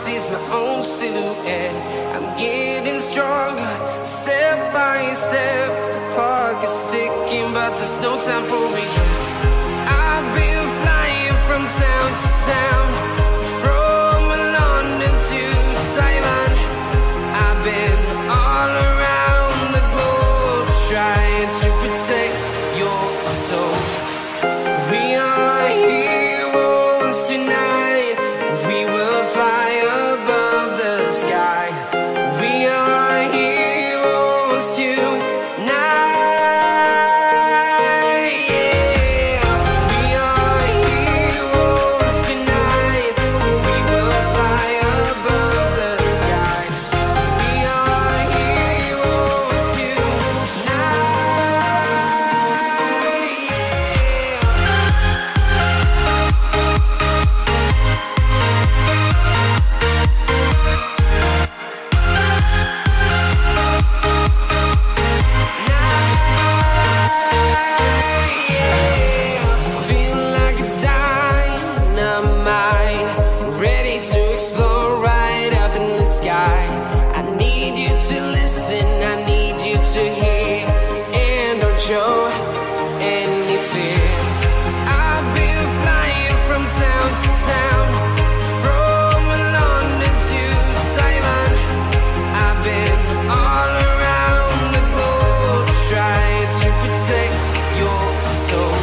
sees my own silhouette. I'm getting stronger, step by step. The clock is ticking, but there's no time for regrets. I've been flying from town to town, from London to Taiwan. I've been all around the globe, trying to protect your soul. We are heroes tonight. We will fly above the sky. We are heroes tonight. Show any fear. I've been flying from town to town, from London to Taiwan. I've been all around the globe, trying to protect your soul.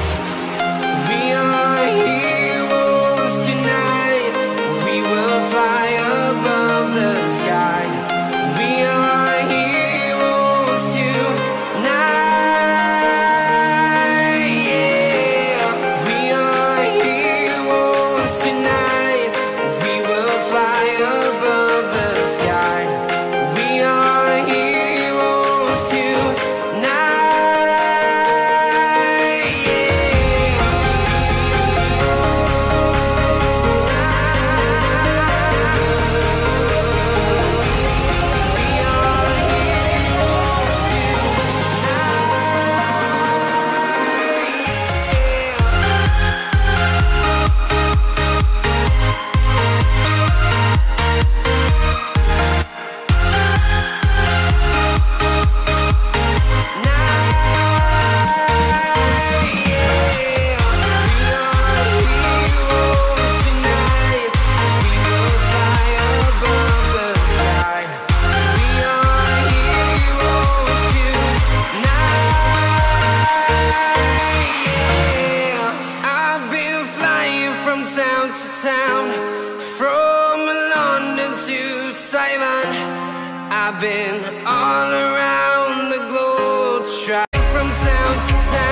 We are heroes tonight. We will fly above the sky. We are heroes tonight. Town to town, from London to Taiwan. I've been all around the globe, trying from town to town.